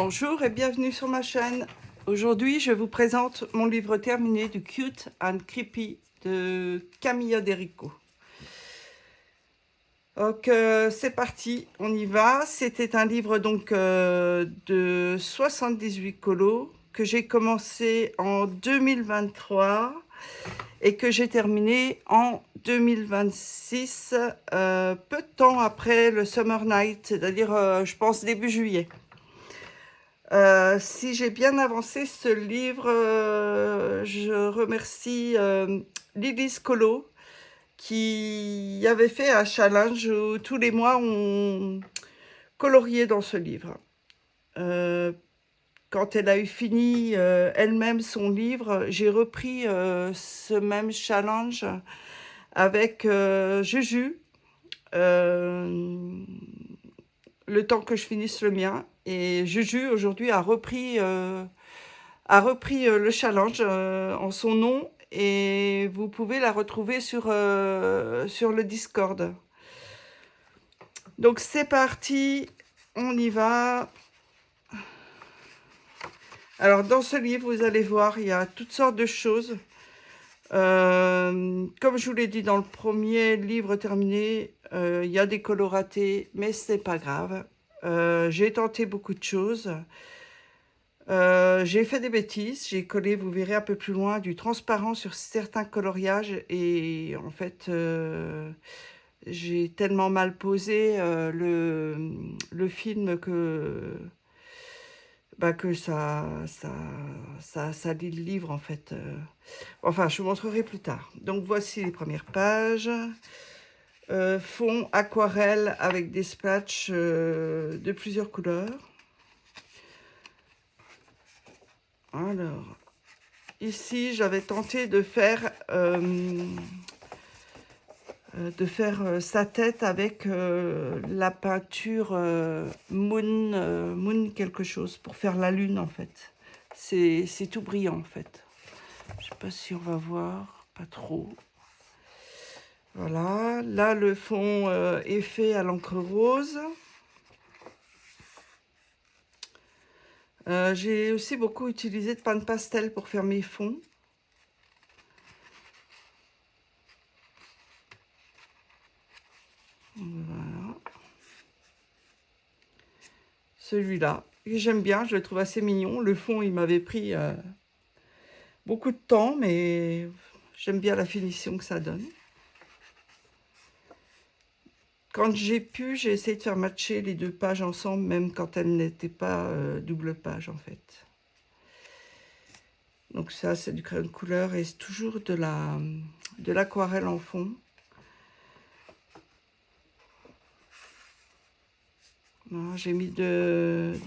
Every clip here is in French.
Bonjour et bienvenue sur ma chaîne. Aujourd'hui, je vous présente mon livre terminé du Cute and Creepy de Camilla Derico. Donc, c'est parti, on y va. C'était un livre donc de 78 colos que j'ai commencé en 2023 et que j'ai terminé en 2026, peu de temps après le Summer Night, c'est-à-dire, je pense, début juillet. Si j'ai bien avancé ce livre, je remercie Lily Scolo qui avait fait un challenge où tous les mois on coloriait dans ce livre. Quand elle a eu fini elle-même son livre, j'ai repris ce même challenge avec Juju, le temps que je finisse le mien. Et Juju aujourd'hui a repris le challenge en son nom et vous pouvez la retrouver sur le Discord. Donc c'est parti, on y va. Alors dans ce livre, vous allez voir, il y a toutes sortes de choses. Comme je vous l'ai dit dans le premier livre terminé, il y a des coloratés, mais ce n'est pas grave. J'ai tenté beaucoup de choses. J'ai fait des bêtises, j'ai collé, vous verrez un peu plus loin, du transparent sur certains coloriages et en fait, j'ai tellement mal posé le film que ça salit le livre en fait. Enfin, je vous montrerai plus tard. Donc voici les premières pages. Fond aquarelle avec des splatchs de plusieurs couleurs. Alors, ici, j'avais tenté de faire sa tête avec la peinture Moon quelque chose, pour faire la lune en fait. C'est tout brillant en fait. Je sais pas si on va voir, pas trop. Voilà, là le fond est fait à l'encre rose. J'ai aussi beaucoup utilisé de pâte pastel pour faire mes fonds. Voilà. Celui-là, que j'aime bien, je le trouve assez mignon. Le fond, il m'avait pris beaucoup de temps, mais j'aime bien la finition que ça donne. Quand j'ai pu, j'ai essayé de faire matcher les deux pages ensemble, même quand elles n'étaient pas double page en fait. Donc ça, c'est du crayon de couleur et c'est toujours de l'aquarelle en fond. J'ai mis de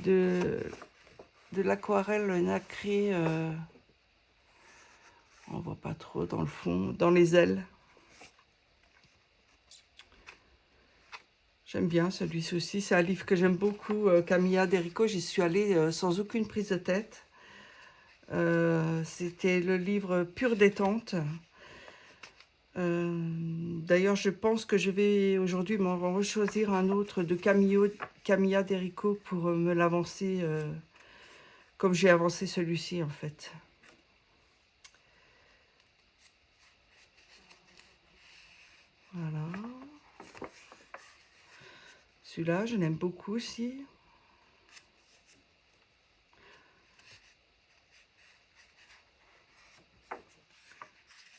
l'aquarelle nacrée, on voit pas trop dans le fond, dans les ailes. J'aime bien celui-ci aussi, c'est un livre que j'aime beaucoup, Camilla Derico, j'y suis allée sans aucune prise de tête. C'était le livre Pure Détente. D'ailleurs, je pense que je vais aujourd'hui m'en choisir un autre de Camilla Derico pour me l'avancer comme j'ai avancé celui-ci en fait. Voilà. Celui-là, je l'aime beaucoup aussi.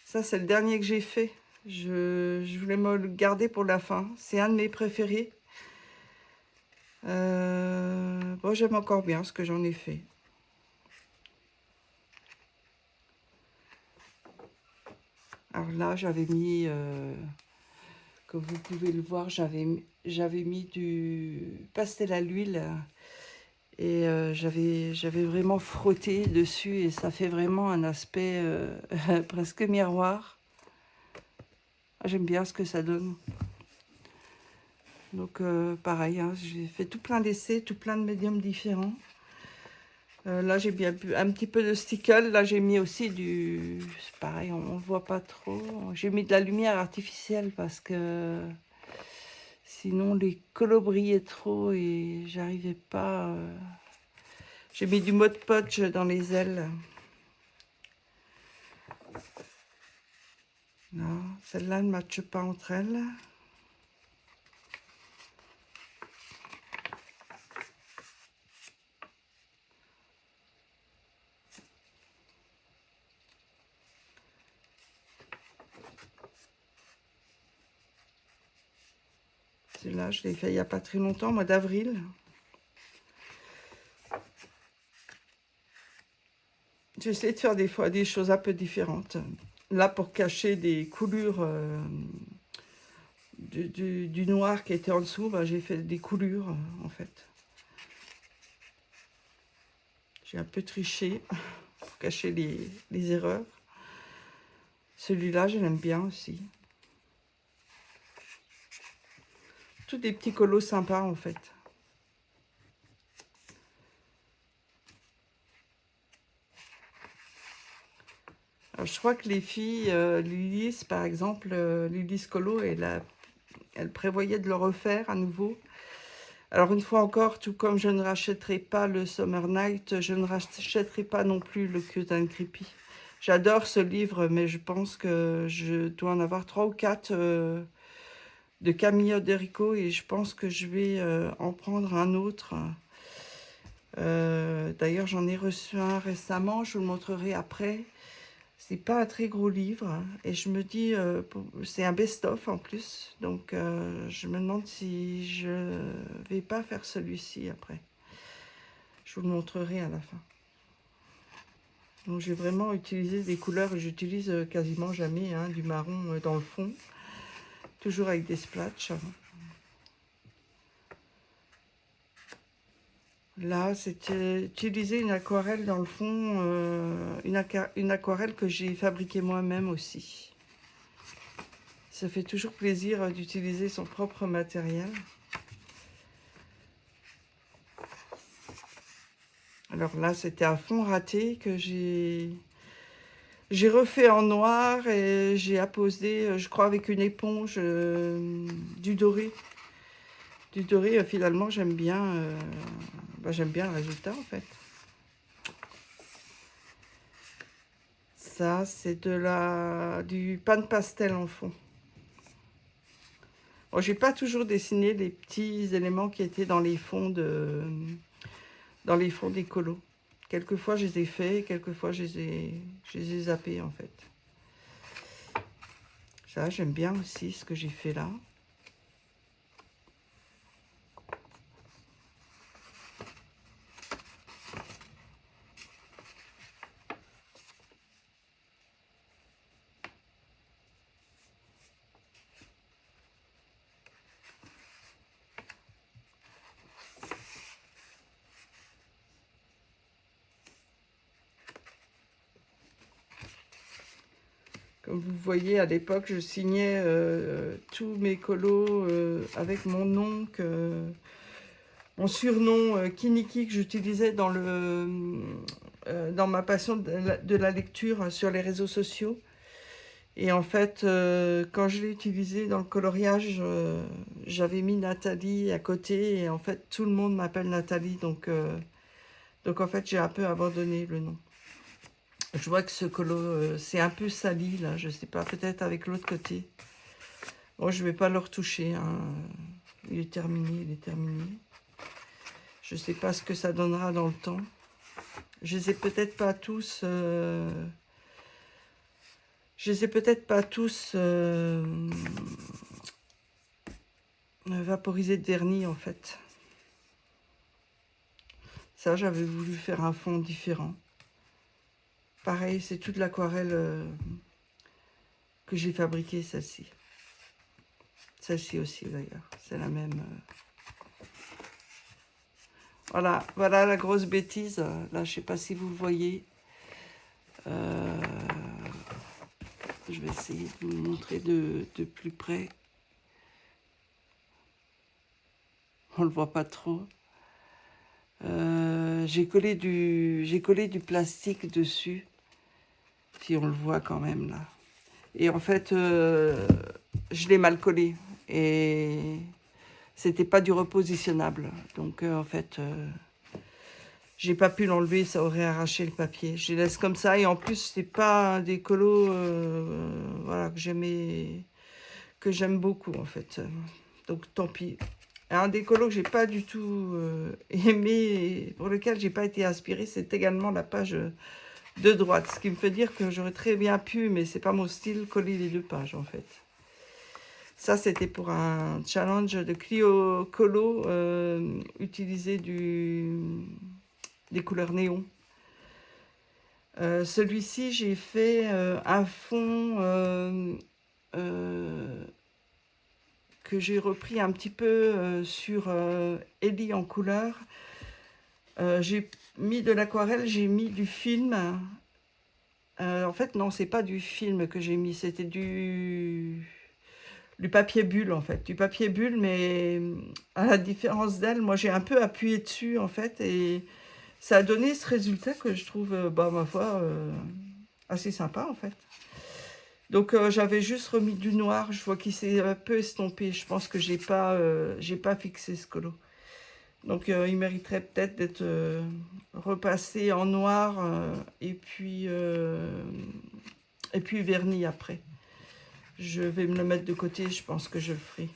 Ça, c'est le dernier que j'ai fait. Je voulais me le garder pour la fin. C'est un de mes préférés. Bon, j'aime encore bien ce que j'en ai fait. Alors là, j'avais mis, comme vous pouvez le voir, j'avais mis du pastel à l'huile et j'avais vraiment frotté dessus et ça fait vraiment un aspect presque miroir. J'aime bien ce que ça donne. Donc pareil, hein, j'ai fait tout plein d'essais, tout plein de médiums différents. Là j'ai bien un petit peu de stickle, là j'ai mis aussi du... C'est pareil, on ne voit pas trop. J'ai mis de la lumière artificielle parce que sinon les colos brillaient trop et j'arrivais pas... J'ai mis du Mod Podge dans les ailes. Non, celle-là ne matche pas entre elles. Celle-là, je l'ai fait il n'y a pas très longtemps, au mois d'avril. J'essaie de faire des fois des choses un peu différentes. Là, pour cacher des coulures du noir qui était en dessous, bah, j'ai fait des coulures, en fait. J'ai un peu triché pour cacher les erreurs. Celui-là, je l'aime bien aussi. Tous des petits colos sympas, en fait. Alors, je crois que les filles, Lilies, par exemple, Lilies Colo, elle prévoyait de le refaire à nouveau. Alors, une fois encore, tout comme je ne rachèterai pas le Summer Night, je ne rachèterai pas non plus le Cute and Creepy. J'adore ce livre, mais je pense que je dois en avoir 3 ou 4 de Camille Oderico et je pense que je vais en prendre un autre. D'ailleurs, j'en ai reçu un récemment, je vous le montrerai après. C'est pas un très gros livre hein, et je me dis, c'est un best-of en plus, donc je me demande si je vais pas faire celui-ci après. Je vous le montrerai à la fin. Donc j'ai vraiment utilisé des couleurs que j'utilise quasiment jamais, hein, du marron dans le fond, toujours avec des splotches. Là, c'était utiliser une aquarelle dans le fond, une aquarelle que j'ai fabriquée moi-même aussi. Ça fait toujours plaisir d'utiliser son propre matériel. Alors là, c'était un fond raté que j'ai refait en noir et j'ai apposé, je crois, avec une éponge du doré. Du doré, finalement, j'aime bien le résultat, en fait. Ça, c'est du pan pastel en fond. Bon, j'ai pas toujours dessiné les petits éléments qui étaient dans les fonds des colos. Quelquefois, je les ai faits, quelquefois, je les ai zappés, en fait. Ça, j'aime bien aussi ce que j'ai fait là. Comme vous voyez, à l'époque, je signais tous mes colos avec mon nom, mon surnom Kiniki que j'utilisais dans ma passion de la lecture sur les réseaux sociaux. Et en fait, quand je l'ai utilisé dans le coloriage, j'avais mis Nathalie à côté. Et en fait, tout le monde m'appelle Nathalie. Donc en fait, j'ai un peu abandonné le nom. Je vois que ce colo, c'est un peu sali, là. Je sais pas, peut-être avec l'autre côté. Bon, je vais pas le retoucher. Hein. Il est terminé, il est terminé. Je sais pas ce que ça donnera dans le temps. Je les ai peut-être pas tous... Je les ai peut-être pas tous vaporisés de vernis, en fait. Ça, j'avais voulu faire un fond différent. Pareil, c'est toute l'aquarelle que j'ai fabriquée, celle-ci. Celle-ci aussi, d'ailleurs. C'est la même... Voilà, voilà la grosse bêtise. Là, je sais pas si vous voyez. Je vais essayer de vous le montrer de plus près. On le voit pas trop. J'ai collé du plastique dessus. Si on le voit quand même là. Et en fait, je l'ai mal collé. Et c'était pas du repositionnable. Donc en fait, j'ai pas pu l'enlever, ça aurait arraché le papier. Je les laisse comme ça et en plus c'est pas des colos voilà, que j'aime beaucoup en fait. Donc tant pis. Un des colos que j'ai pas du tout aimé et pour lequel j'ai pas été inspirée, c'est également la page de droite. Ce qui me fait dire que j'aurais très bien pu, mais c'est pas mon style, coller les deux pages en fait. Ça, c'était pour un challenge de Clio Colo, utiliser des couleurs néon. Celui-ci, j'ai fait un fond que j'ai repris un petit peu sur Ellie en couleur. J'ai mis de l'aquarelle, j'ai mis du film. En fait, non, c'est pas du film que j'ai mis, c'était du papier bulle en fait, du papier bulle, mais à la différence d'elle, moi j'ai un peu appuyé dessus en fait, et ça a donné ce résultat que je trouve, bah ma foi, assez sympa en fait. Donc j'avais juste remis du noir, je vois qu'il s'est un peu estompé, je pense que j'ai pas fixé ce colo. Donc il mériterait peut-être d'être repassé en noir et puis verni après. Je vais me le mettre de côté, je pense que je le ferai.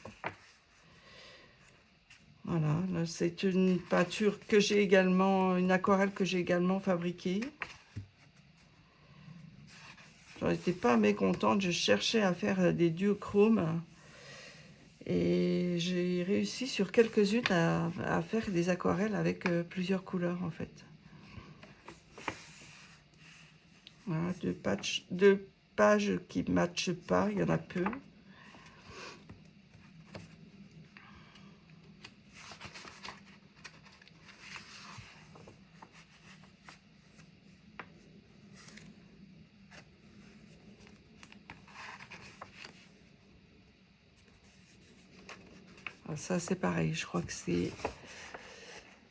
Voilà, c'est une peinture que j'ai également, une aquarelle que j'ai également fabriquée. J'en étais pas mécontente, je cherchais à faire des duochromes et j'ai réussi sur quelques-unes à faire des aquarelles avec plusieurs couleurs en fait. Voilà, deux pages qui ne matchent pas, il y en a peu. Alors ça c'est pareil, je crois que c'est...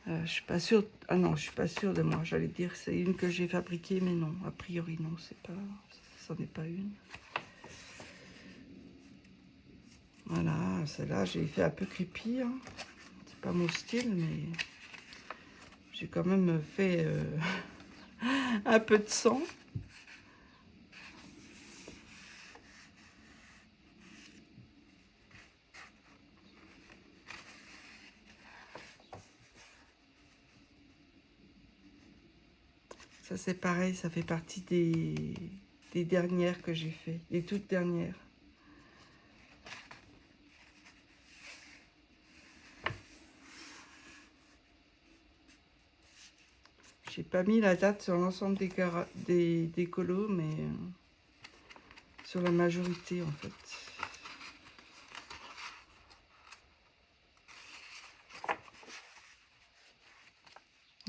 je suis pas sûre... Ah non, je suis pas sûre de moi, j'allais dire c'est une que j'ai fabriquée, mais non, a priori non, c'est pas... c'en est pas une. Voilà, celle-là, j'ai fait un peu creepy. Hein. C'est pas mon style, mais j'ai quand même fait un peu de sang. Ça, c'est pareil, ça fait partie des dernières que j'ai fait, les toutes dernières. J'ai pas mis la date sur l'ensemble des colos, mais sur la majorité en fait.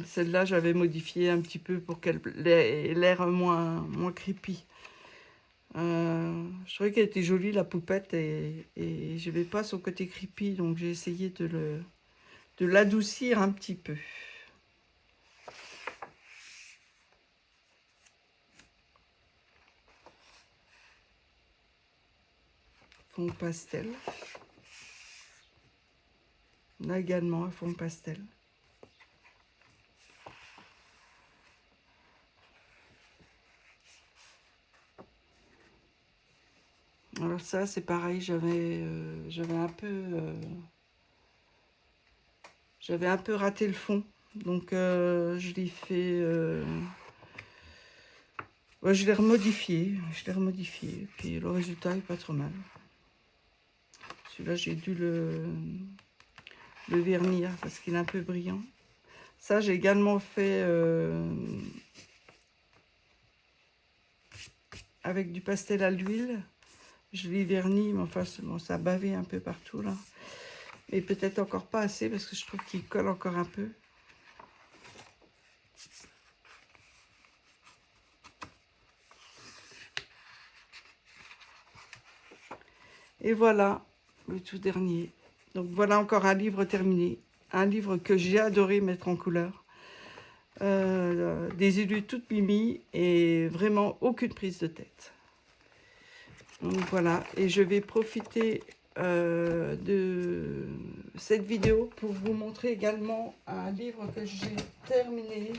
Celle-là, j'avais modifié un petit peu pour qu'elle ait l'air moins creepy. Je trouvais qu'elle était jolie la poupette et je n'avais pas son côté creepy, donc j'ai essayé de l'adoucir un petit peu. Fond pastel. Là également un fond pastel. Alors ça c'est pareil, j'avais un peu raté le fond, donc je l'ai fait, ouais, je l'ai remodifié, puis le résultat est pas trop mal. Celui-là j'ai dû le vernir parce qu'il est un peu brillant. Ça j'ai également fait avec du pastel à l'huile. Je l'ai verni, mais enfin bon, ça a bavé un peu partout là. Mais peut-être encore pas assez parce que je trouve qu'il colle encore un peu. Et voilà, le tout dernier. Donc voilà encore un livre terminé. Un livre que j'ai adoré mettre en couleur. Des élus toutes mimi et vraiment aucune prise de tête. Donc voilà, et je vais profiter cette vidéo pour vous montrer également un livre que j'ai terminé,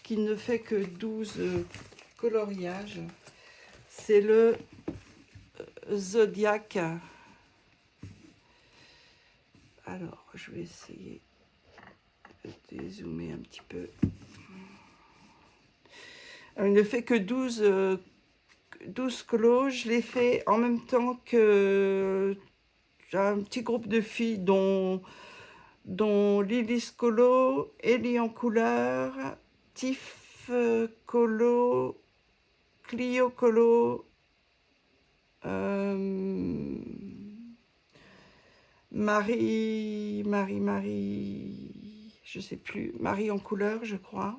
qui ne fait que 12 coloriages. C'est le Zodiac. Alors, je vais essayer de dézoomer un petit peu. Alors, il ne fait que 12 colos. Je l'ai fait en même temps que un petit groupe de filles dont Lilis Colo, Ellie en couleur, Tiff Colo, Clio Colo, Marie, je sais plus, Marie en couleur, je crois.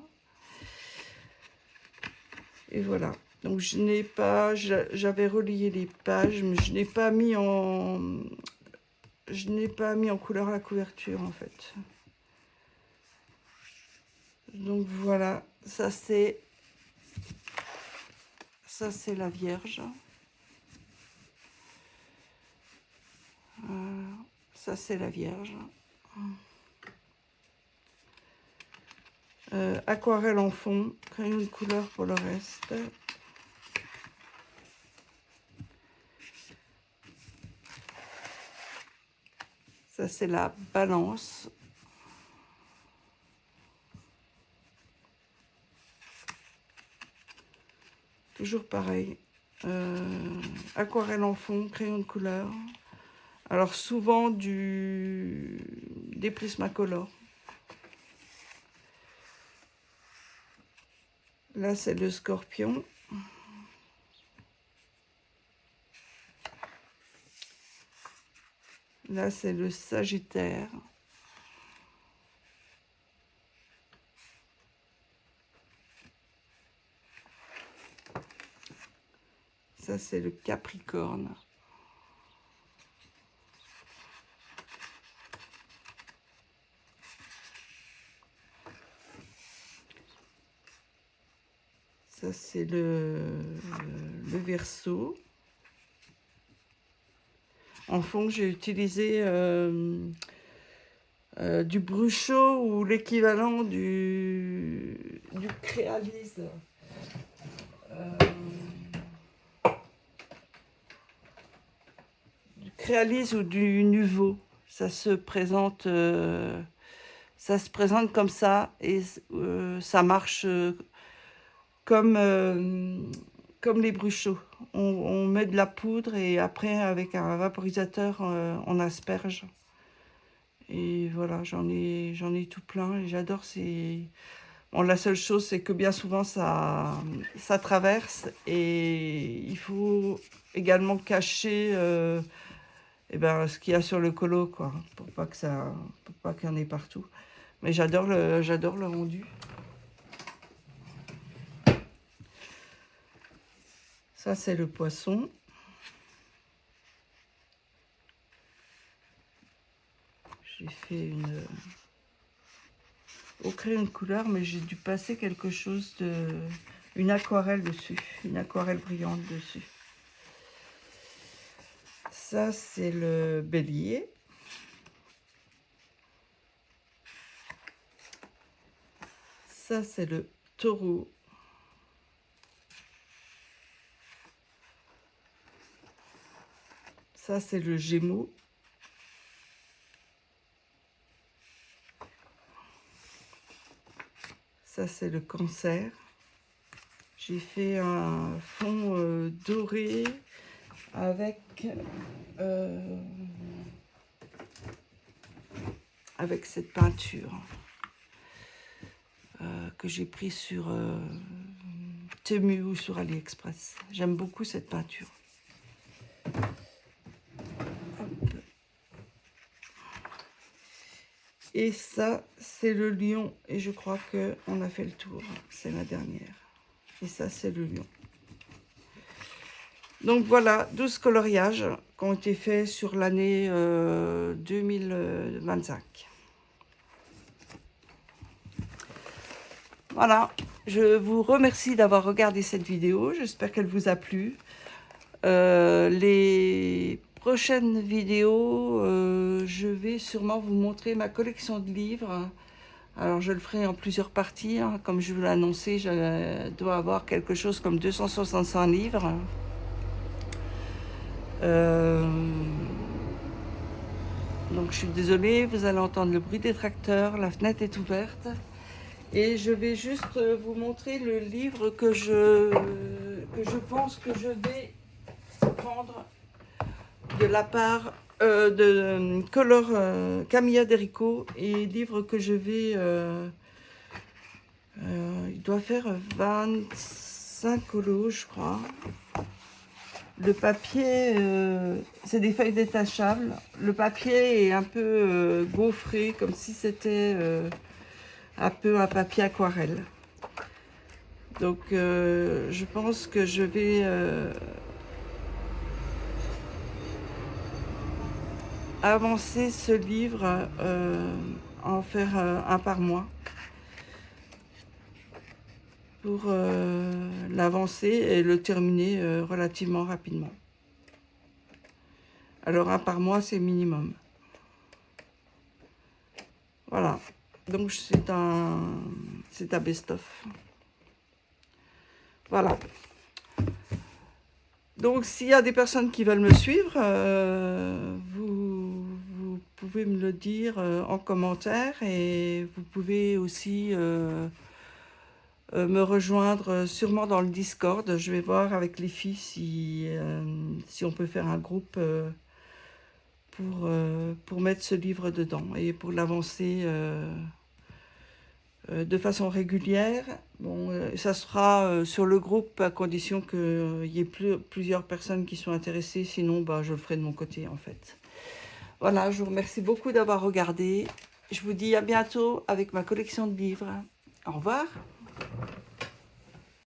Et voilà. Donc je n'ai pas, j'avais relié les pages, mais je n'ai pas mis en couleur la couverture en fait. Donc voilà, ça c'est la Vierge. Ça c'est la Vierge. Aquarelle en fond, crayon de couleur pour le reste. Ça c'est la Balance. Toujours pareil. Aquarelle en fond, crayon de couleur. Alors souvent des Prismacolor. Là c'est le Scorpion. Là c'est le Sagittaire. Ça c'est le Capricorne. Ça c'est le Verseau. En fond, j'ai utilisé du Bruchot ou l'équivalent du Créalise. Du Créalise ou du Nuvo. Ça se présente comme ça et ça marche comme les Bruchots. On met de la poudre et après avec un vaporisateur on asperge. Et voilà, j'en ai tout plein et j'adore ces... Bon, la seule chose c'est que bien souvent ça traverse et il faut également cacher ce qu'il y a sur le colo, quoi, pour pas qu'il y en ait partout. Mais j'adore le rendu. Ça c'est le Poisson. J'ai fait au crayon de couleur, mais j'ai dû passer quelque chose une aquarelle dessus, une aquarelle brillante dessus. Ça c'est le Bélier. Ça c'est le Taureau. Ça c'est le Gémeaux. Ça c'est le Cancer. J'ai fait un fond doré avec cette peinture que j'ai pris sur Temu ou sur AliExpress. J'aime beaucoup cette peinture. Hop. Et ça, c'est le Lion. Et je crois qu'on a fait le tour. C'est la dernière. Et ça, c'est le Lion. Donc voilà, 12 coloriages qui ont été faits sur l'année 2025. Voilà, je vous remercie d'avoir regardé cette vidéo. J'espère qu'elle vous a plu. Les prochaine vidéo, je vais sûrement vous montrer ma collection de livres. Alors je le ferai en plusieurs parties, hein. Comme je vous l'ai annoncé, je dois avoir quelque chose comme 265 livres. Donc je suis désolée, vous allez entendre le bruit des tracteurs, la fenêtre est ouverte. Et je vais juste vous montrer le livre que je pense que je vais prendre de la part de Color Camilla Derico, et livre que je vais il doit faire 25 colos je crois. Le papier c'est des feuilles détachables, le papier est un peu gaufré comme si c'était un peu un papier aquarelle. Donc je pense que je vais avancer ce livre, en faire un par mois pour l'avancer et le terminer relativement rapidement. Alors un par mois c'est minimum. Voilà, donc c'est un best-of. Voilà. Donc s'il y a des personnes qui veulent me suivre, vous pouvez me le dire en commentaire, et vous pouvez aussi me rejoindre sûrement dans le Discord. Je vais voir avec les filles si on peut faire un groupe pour mettre ce livre dedans et pour l'avancer de façon régulière. Bon, ça sera sur le groupe à condition qu'il y ait plusieurs personnes qui sont intéressées. Sinon, bah, je le ferai de mon côté en fait. Voilà, je vous remercie beaucoup d'avoir regardé. Je vous dis à bientôt avec ma collection de livres. Au revoir.